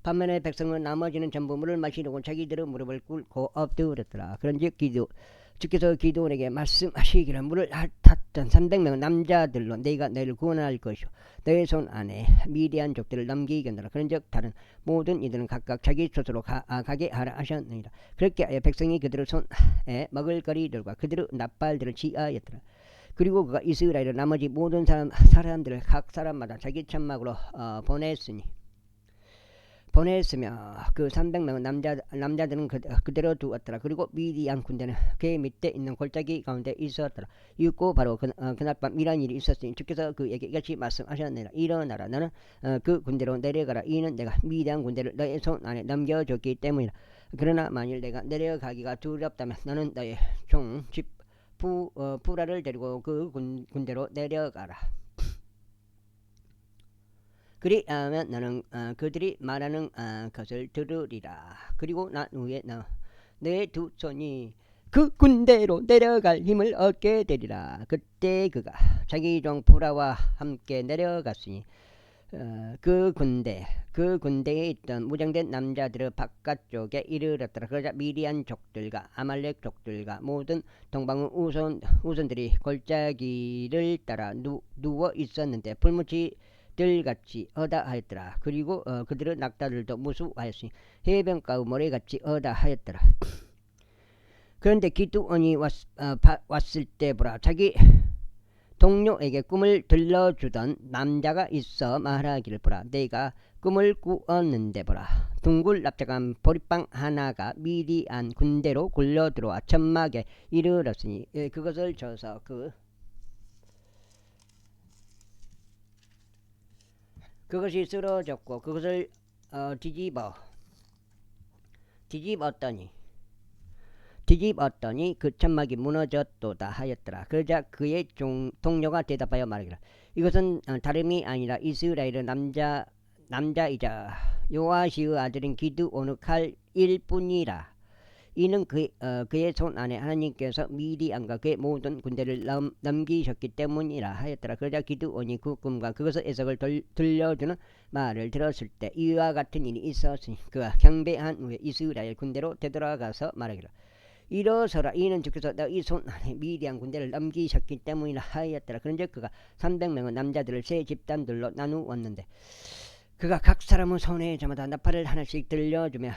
반면에 백성은 나머지는 전부 물을 마시려고 자기들의 무릎을 꿇고 엎드렸더라. 그런즉 주께서 기드온에게 말씀하시기를 물을 핥았던 300명의 남자들로 내가 너를 구원할 것이요 너의 손 안에 미디안 족들을 넘기겠노라. 그런즉 다른 모든 이들은 각각 자기 스스로 가게 하라 하셨느니라. 그렇게 하여 백성이 그들의 손에 먹을거리들과 그들의 납발들을 취하였더라. 그리고 그가 이스라엘의 나머지 모든 사람들을 각 사람마다 자기 천막으로 보냈으며 그 300명의 남자들은 그대로 두었더라. 그리고 미디안 군대는 그 밑에 있는 골짜기 가운데 있었더라. 이윽고 바로 그날 밤 이런 일이 있었으니 주께서 그에게 이같이 말씀하셨느니라. 일어나라 너는 그 군대로 내려가라. 이는 내가 미디안 군대를 너의 손 안에 넘겨줬기 때문이라. 그러나 만일 내가 내려가기가 두렵다면 너는 너의 종 푸라를 데리고 그 군대로 내려가라. 그리하면 너는 그들이 말하는 것을 들으리라. 그리고 난 후에 너의 두 손이 그 군대로 내려갈 힘을 얻게 되리라. 그때 그가 자기 종 푸라와 함께 내려갔으니 그 군대에 있던 무장된 남자들의 바깥쪽에 이르렀더라. 그러자 미디안 족들과 아말렉 족들과 모든 동방의 우선들이 골짜기를 따라 누워 있었는데 불무치들같이 어다하였더라. 그리고 그들의 낙타들도 무수하였으니 해변가의 모래같이 어다하였더라. 그런데 기드온이 왔을 때 보라 자기 동료에게 꿈을 들려주던 남자가 있어 말하기를 보라 내가 꿈을 꾸었는데 보라 둥글 납작한 보리빵 하나가 미디안 군대로 굴러들어와 천막에 이르렀으니 그것을 쳐서 그것이 쓰러졌고 그것을 뒤집었더니 그 천막이 무너졌도다 하였더라. 그러자 그의 동료가 대답하여 말하기를 이것은 다름이 아니라 이스라엘의 남자이자 요아시의 아들인 기드온의 칼일 뿐이라. 이는 그의 손 안에 하나님께서 미디안과 그의 모든 군대를 넘기셨기 때문이라 하였더라. 그러자 기드온이 그 꿈과 그것의 해석을 들려주는 말을 들었을 때 이와 같은 일이 있었으니 그가 경배한 후에 이스라엘 군대로 되돌아가서 말하기를 일어서라. 이는 주께서 너희 손 안에 미디안 군대를 넘기셨기 때문이라 하였더라. 그런즉 그가 300명의 남자들을 세 집단들로 나누었는데 그가 각 사람의 손에 저마다 나팔을 하나씩 들려주며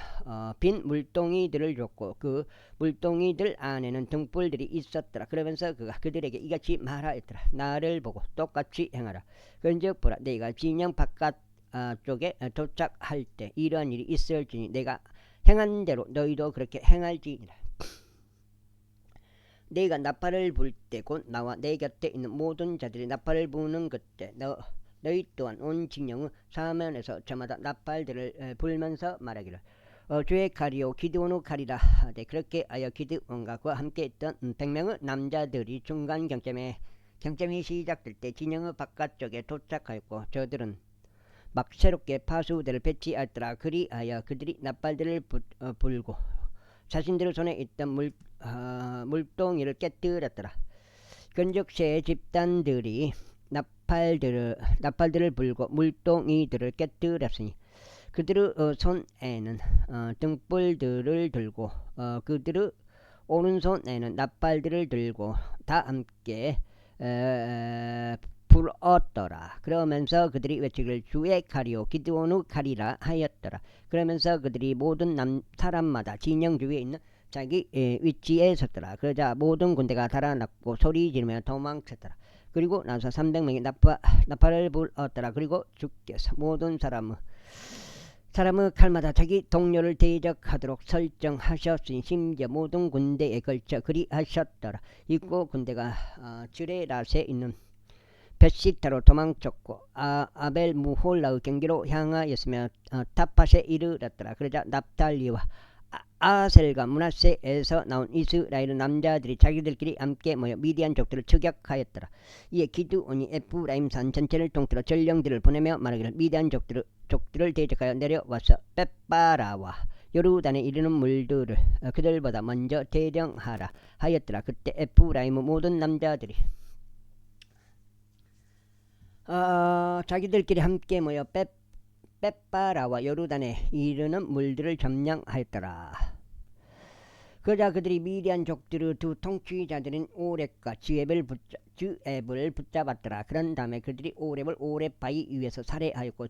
빈 물동이들을 줬고 그 물동이들 안에는 등불들이 있었더라. 그러면서 그가 그들에게 이같이 말하였더라. 나를 보고 똑같이 행하라. 그런즉 보라, 내가 진영 바깥 쪽에 도착할 때 이러한 일이 있을지니 내가 행한 대로 너희도 그렇게 행할지니라. 내가 나팔을 불 때 곧 나와 내 곁에 있는 모든 자들이 나팔을 부는 그때 너희 또한 온 진영의 사면에서 저마다 나팔들을 불면서 말하기를 주의 칼이요 기드온의 칼이라 하되 그렇게 하여 기드온과 그와 함께 있던 100명의 남자들이 중간 경점이 시작될 때 진영의 바깥쪽에 도착하였고 저들은 막 새롭게 파수대를 배치하였더라. 그리하여 그들이 나팔들을 불고 자신들의 손에 있던 물동이를 깨뜨렸더라. 근즉 세 집단들이 나팔들을 불고 물동이들을 깨뜨렸으니 그들의 손에는 등불들을 들고 그들의 오른손에는 나팔들을 들고 다 함께 불었더라. 그러면서 그들이 외치기를 주의 칼이요 기드온의 칼이라 하였더라. 그러면서 그들이 모든 사람마다 진영 주위에 있는 자기 위치에 섰더라. 그러자 모든 군대가 달아났고 소리 지르며 도망쳤더라. 그리고 나서 300명이 나팔을 불었더라. 그리고 주께서 모든 사람의 칼마다 자기 동료를 대적하도록 설정하셨으니 심지어 모든 군대에 걸쳐 그리하셨더라. 이고 군대가 주레랏에 있는 벳시타로 도망쳤고 아벨 무홀라의 경계로 향하였으며 타팟에 이르렀더라. 그러자 납달리와 아셀과 므낫세에서 나온 이스라엘 남자들이 자기들끼리 함께 모여 미디안 족들을 추격하였더라. 이에 기드온이 에프라임 산 전체를 통틀어 전령들을 보내며 말하기를 미디안 족들을 대적하여 내려와서 벳바라와 요르단에 이르는 물들을 그들보다 먼저 대령하라 하였더라. 그때 에프라임의 모든 남자들이 자기들끼리 함께 모여 벳바라와 요르단에 이르는 물들을 점령하였더라. 그러자 그들이 미디안 족들의 두 통치자들인 오렙과 주앱을 붙잡았더라. 그런 다음에 그들이 오렙을 오렙 바위 위에서 살해하였고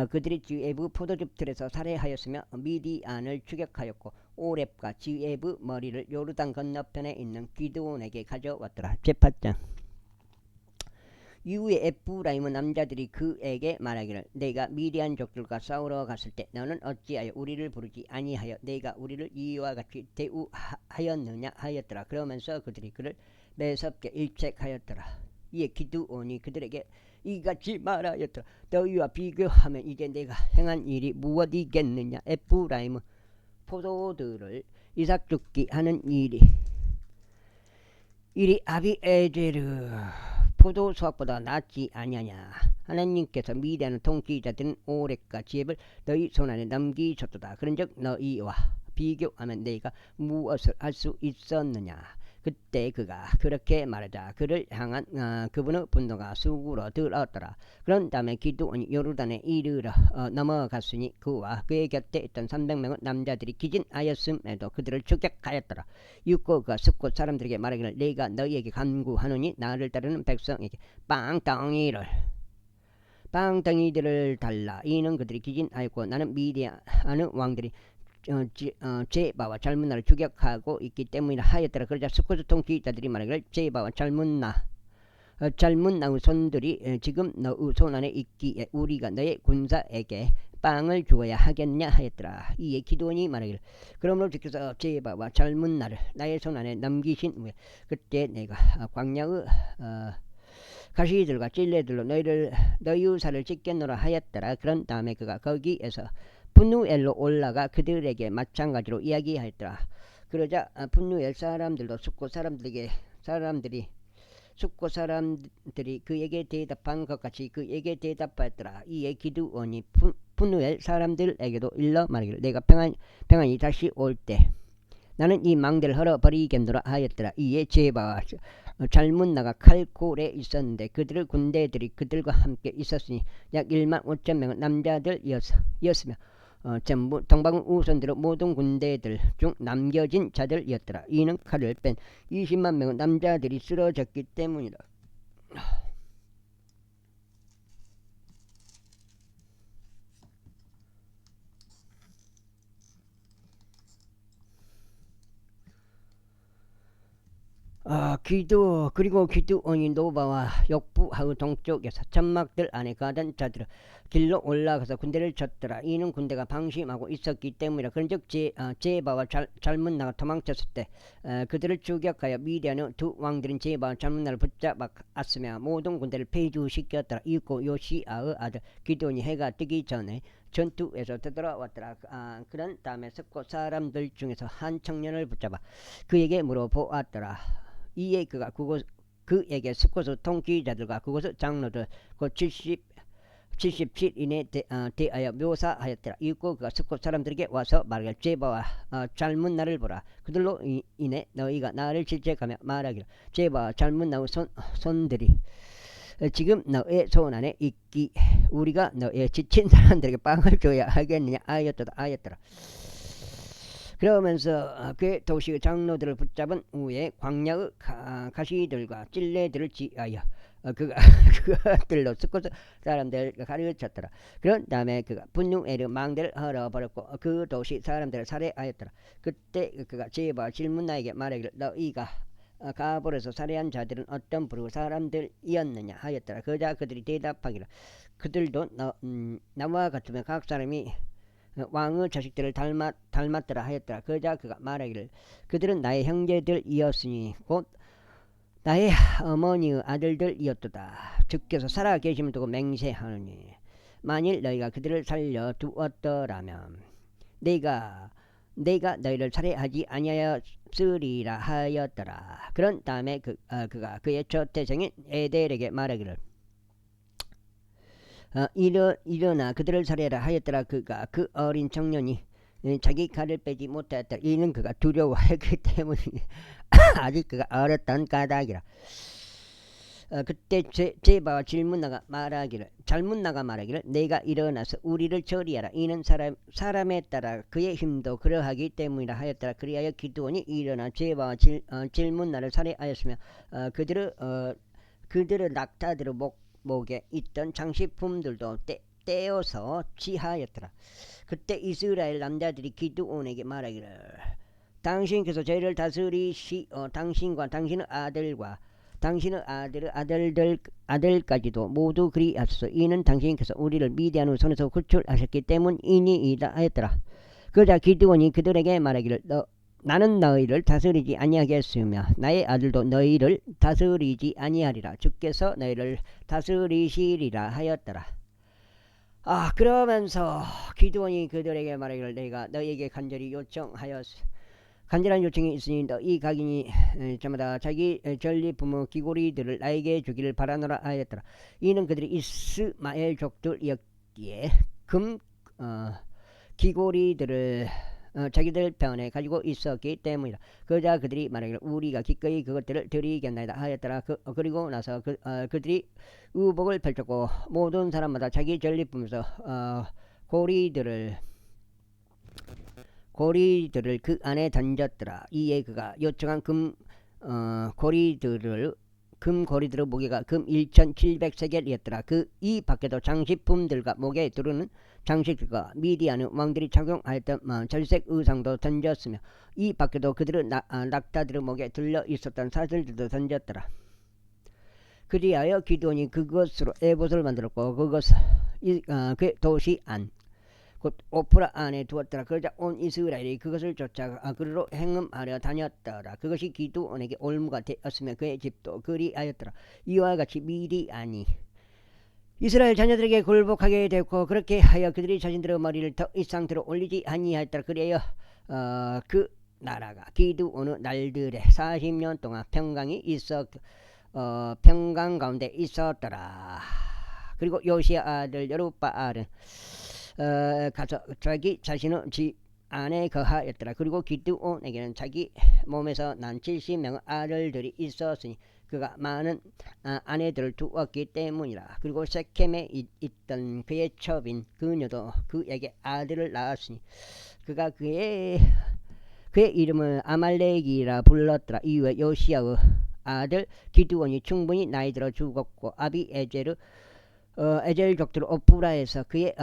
그들이 주앱의 포도즙 틀에서 살해하였으며 미디안을 추격하였고 오렙과 주앱의 머리를 요르단 건너편에 있는 기드온에게 가져왔더라. 제8장. 이후에 에프라임의 남자들이 그에게 말하기를 내가 미디안 족들과 싸우러 갔을 때 너는 어찌하여 우리를 부르지 아니하여 내가 우리를 이와 같이 대우하였느냐 하였더라. 그러면서 그들이 그를 매섭게 일책하였더라. 이에 기드온이 그들에게 이같이 말하였더라. 너희와 비교하면 이제 내가 행한 일이 무엇이겠느냐. 에프라임의 포도들을 이삭 죽기 하는 일이 아비에제르 포도 수확보다 낫지 아니하냐. 하나님께서 미디안 통치자들은 오렙과 지앱을 너희 손안에 넘기셨도다. 그런즉 너희와 비교하면 너희가 무엇을 할 수 있었느냐. 그때 그가 그렇게 말하자 그를 향한 그분의 분노가 수구로 들었더라. 그런 다음에 기드온이 요르단에 이르러 넘어갔으니 그와 그의 곁에 있던 300명의 남자들이 기진하였음에도 그들을 추격하였더라. 육고 그가 숫곳 사람들에게 말하기를 내가 너희에게 간구하노니 나를 따르는 백성에게 빵덩이들을 달라. 이는 그들이 기진하였고 나는 미디안의 왕들이 제바와 잘문나를 추격하고 있기 때문이라 하였더라. 그러자 스코스 통치자들이 말하기를 제바와 잘문나의 손들이 지금 너의 손안에 있기에 우리가 너의 군사에게 빵을 주어야 하겠냐 하였더라. 이에 기드온이 말하기를 그러므로 주께서 제바와 잘문나를 나의 손안에 넘기신 후에 그때 내가 광야의 가시들과 찔레들로 너희의 살을 찢겠노라 하였더라. 그런 다음에 그가 거기에서 분누엘로 올라가 그들에게 마찬가지로 이야기하였더라. 그러자 분누엘 사람들도 숫곳 사람들이 숙고 사람들이 그에게 대답한 것 같이 그에게 대답하였더라. 이에 기드온이 푸누엘 사람들에게도 일러 말하기를 내가 평안히 다시 올 때 나는 이 망대를 헐어버리겠노라 하였더라. 이에 제바와 잘문나가 칼골에 있었는데 그들의 군대들이 그들과 함께 있었으니 약 1만 5천 명은 남자들이었으며 전부 동방우선대로 모든 군대들 중 남겨진 자들이었더라. 이는 칼을 뺀 20만 명은 남자들이 쓰러졌기 때문이다. 그리고 기드온이 노바와 역부하의 동쪽에서 천막들 안에 가던 자들을 길로 올라가서 군대를 쳤더라. 이는 군대가 방심하고 있었기 때문이라. 그런즉 제바와 잘문나가 도망쳤을 때 그들을 추격하여 미디안의 두 왕들인 제바와 잘문나를 붙잡았으며 모든 군대를 폐주시켰더라. 이고 요시아의 아들 기드온이 해가 뜨기 전에 전투에서 되돌아왔더라. 그런 다음에 석고 사람들 중에서 한 청년을 붙잡아 그에게 물어보았더라. 이에 그가 그에게 스코스 통치자들과 그곳의 장로들 그 77인에 대하여 묘사하였더라. 이고 그가 스코스 사람들에게 와서 말하기를 제바와 잘문 나를 보라. 그들로 인해 너희가 나를 질책하며 말하기를 제바와 잘문 나의 손들이 지금 너의 손 안에 있기 우리가 너의 지친 사람들에게 빵을 줘야 하겠느냐 하였더라. 그러면서 그 도시의 장로들을 붙잡은 후에 광야의 가시들과 찔레들을 지하여 그들로 스코스 사람들을 가르쳤더라. 그런 다음에 그가 분누에르 망대를 헐어버렸고 그 도시 사람들을 살해하였더라. 그때 그가 제바 질문나에게 말하기를 너희가 가볼에서 살해한 자들은 어떤 부류 사람들이었느냐 하였더라. 그자 그들이 대답하기를 그들도 나와 같으면 각 사람이 왕의 자식들을 닮았더라 하였더라. 그자 그가 말하기를 그들은 나의 형제들이었으니 곧 나의 어머니의 아들들이었도다. 주께서 살아 계심을 두고 맹세하노니 만일 너희가 그들을 살려 두었더라면 내가 너희를 살해하지 아니하였으리라 하였더라. 그런 다음에 그가 그의 첫 태생인 에델에게 말하기를 일어나 그들을 살해라 하였더라. 그가 그 어린 청년이 자기 칼을 빼지 못하였더라. 이는 그가 두려워했기 때문이니 아직 그가 어렸던 까닭이라. 그때 제바와 잘문나가 말하기를 내가 일어나서 우리를 처리하라. 이는 사람에 따라 그의 힘도 그러하기 때문이라 하였더라. 그리하여 기드온이 일어나 제바와 잘문나를 살해하였으며 그들의 낙타들의 목에 있던 장식품들도 떼어서 취하였더라. 그때 이스라엘 남자들이 기드온에게 말하기를 당신께서 저희를 다스리시어 당신과 당신의 아들과 당신의 아들의 아들까지도 모두 그리하소서. 이는 당신께서 우리를 미디안의 손에서 구출하셨기 때문이니이다 하였더라. 그러자 기드온이 그들에게 말하기를 나는 너희를 다스리지 아니하겠으며 나의 아들도 너희를 다스리지 아니하리라. 주께서 너희를 다스리시리라 하였더라. 그러면서 기드온이 그들에게 말하기를 내가 너희에게 간절한 요청이 있으니 이 각인이 저마다 자기 전리품의 귀고리들을 나에게 주기를 바라노라 하였더라. 이는 그들이 이스마엘 족들이었기에 귀고리들을 자기들 편에 가지고 있었기 때문이다. 그러자 그들이 말하기를 우리가 기꺼이 그것들을 드리겠나이다 하였더라. 그리고 나서 그들이 의복을 펼쳤고 모든 사람마다 자기 전리품에서 고리들을 그 안에 던졌더라. 이에 그가 요청한 금고리들의 무게가 금 1700세겔이었더라. 이 밖에도 장식품들과 목에 두르는 장식들과 미디안의 왕들이 착용하였던 절색 의상도 던졌으며 이 밖에도 그들의 낙타들의 목에 들려 있었던 사슬들도 던졌더라. 그리하여 기드온이 그것으로 에봇을 만들었고 그 도시 안 곧 오프라 안에 두었더라. 그러자 온 이스라엘이 그것을 쫓아 그리로 행음하려 다녔더라. 그것이 기드온에게 올무가 되었으며 그의 집도 그리하였더라. 이와 같이 미디안이 이스라엘 자녀들에게 굴복하게 되었고 그렇게 하여 그들이 자신들의 머리를 더 이상 들어 올리지 아니하였더라. 그래야 그 나라가 기드온의 날들에 40년 동안 평강이 평강 가운데 있었더라. 그리고 요시야 아들 여룹바알은 가서 자기 자신의 집 안에 거하였더라. 그리고 기드온에게는 자기 몸에서 난 70명의 아들들이 있었으니 그가 많은 아내들을 두었기 때문이라. 그리고 세켐에 있던 그의 첩인 그녀도 그에게 아들을 낳았으니 그가 그의 이름을 아말렉이라 불렀더라. 이후에 요시야의 아들 기드온이 충분히 나이 들어 죽었고 아비에젤의 에젤족들 오프라에서 그의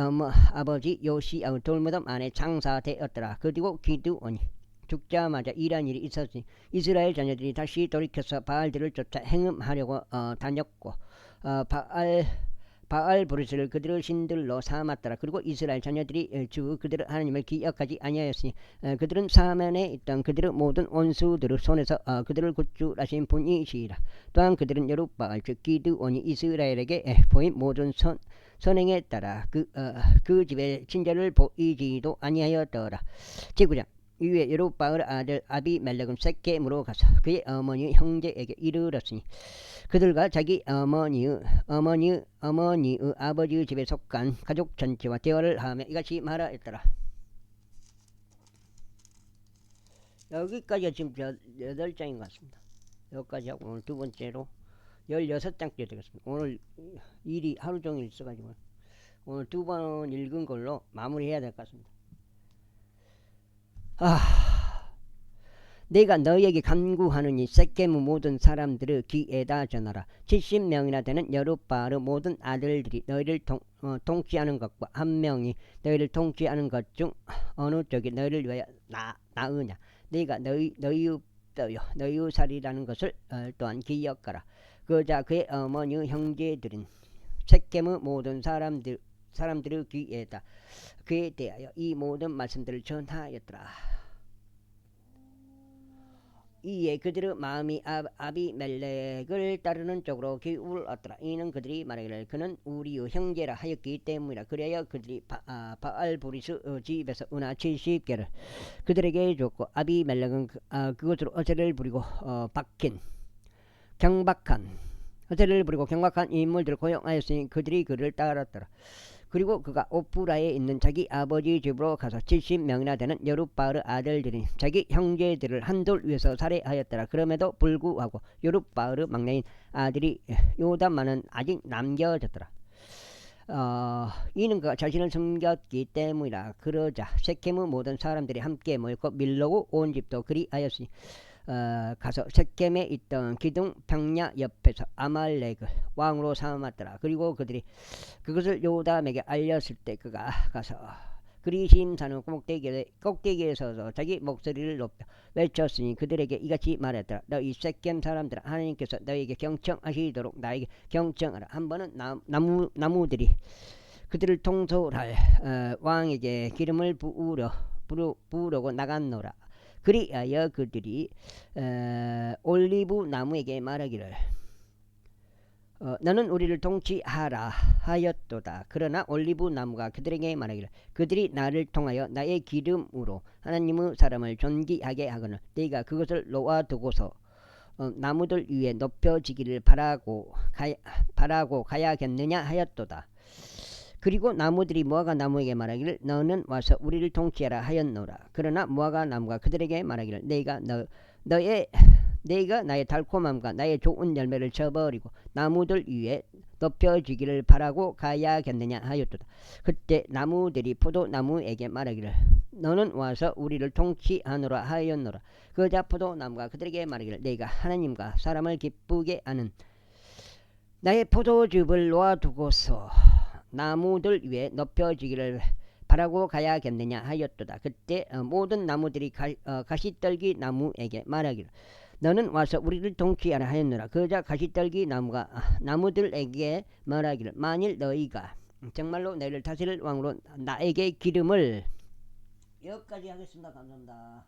아버지 요시야의 돌무덤 안에 장사되었더라. 그리고 기드온이 죽자마자 이러한 일이 있었으니 이스라엘 자녀들이 다시 돌이켜서 바알들을 쫓아 행음하려고 다녔고 바알 브리스를 그들의 신들로 삼았더라. 그리고 이스라엘 자녀들이 주 그들의 하나님을 기억하지 아니하였으니 그들은 사면에 있던 그들의 모든 원수들의 손에서 그들을 구출하신 분이시라. 또한 그들은 여룹바알 즉 기드온이 이스라엘에게 보인 모든 선행에 따라 그 집에 친절을 보이지도 아니하였더라. 제9장 이후에 여룹바알 아들 아비멜렉은 세겜으로 가서 그의 어머니 형제에게 이르렀으니 그들과 자기 어머니의 아버지의 집에 속한 가족 전체와 대화를 하며 이같이 말하였더라. 여기까지가 지금 8장인 것 같습니다. 여기까지 하고 오늘 두 번째로 16장째 되겠습니다. 오늘 일이 하루 종일 있어가지고 오늘 두 번 읽은 걸로 마무리해야 될 것 같습니다. 내가 너에게 간구하느니 세겜의 모든 사람들의 귀에다 전하라. 70명이나 되는 여룹바알의 모든 아들들이 너희를 통치하는 것과 한 명이 너희를 통치하는 것 중 어느 쪽이 너희를 위하여 나으냐. 네가 너희의 살이라는 것을 또한 기억하라. 그자 그의 어머니의 형제들인 세겜의 모든 사람들의 귀에다 그에 대하여 이 모든 말씀들을 전하였더라. 이에 그들의 마음이 아비멜렉을 따르는 쪽으로 기울었더라. 이는 그들이 말하기를 그는 우리의 형제라 하였기 때문이라. 그래야 그들이 바알브리스 집에서 은하 70개를 그들에게 줬고 아비멜렉은 그것으로 어제를 부리고 경박한 인물들을 고용하였으니 그들이 그를 따랐더라. 그리고 그가 오프라에 있는 자기 아버지 집으로 가서 70명이나 되는 여룹바알의 아들들이 자기 형제들을 한돌 위에서 살해하였더라. 그럼에도 불구하고 여룹바알의 막내인 아들이 요담만은 아직 남겨졌더라. 이는 그가 자신을 숨겼기 때문이라. 그러자 세겜의 모든 사람들이 함께 모였고 밀로고 온 집도 그리하였으니 가서 세겜에 있던 기둥 평야 옆에서 아말렉을 왕으로 삼았더라. 그리고 그들이 그것을 요담에게 알렸을 때 그가 가서 그리심산의 꼭대기에 서서 자기 목소리를 높여 외쳤으니 그들에게 이같이 말했더라. 너희 세겜 사람들아, 하나님께서 너희에게 경청하시도록 나에게 경청하라. 한 번은 나무들이 그들을 통솔할 왕에게 기름을 부으려고 나갔노라. 그리하여 그들이 올리브 나무에게 말하기를 너는 우리를 통치하라 하였도다. 그러나 올리브 나무가 그들에게 말하기를 그들이 나를 통하여 나의 기름으로 하나님의 사람을 존귀하게 하거늘 네가 그것을 놓아두고서 나무들 위에 높여지기를 바라고 가야겠느냐 하였도다. 그리고 나무들이 무화과 나무에게 말하기를 너는 와서 우리를 통치하라 하였노라. 그러나 무화과 나무가 그들에게 말하기를 내가 나의 달콤함과 나의 좋은 열매를 저버리고 나무들 위에 높여지기를 바라고 가야겠느냐 하였도다. 그때 나무들이 포도나무에게 말하기를 너는 와서 우리를 통치하노라 하였노라. 그자 포도나무가 그들에게 말하기를 내가 하나님과 사람을 기쁘게 하는 나의 포도즙을 놓아두고서 나무들 위에 높여지기를 바라고 가야겠느냐 하였도다. 그때 모든 나무들이 가시떨기 나무에게 말하기를 너는 와서 우리를 통치하라 하였노라. 그러자 가시떨기 나무가 나무들에게 말하기를 만일 너희가 정말로 너희를 다스릴 왕으로 나에게 기름을 여기까지 하겠습니다. 감사합니다.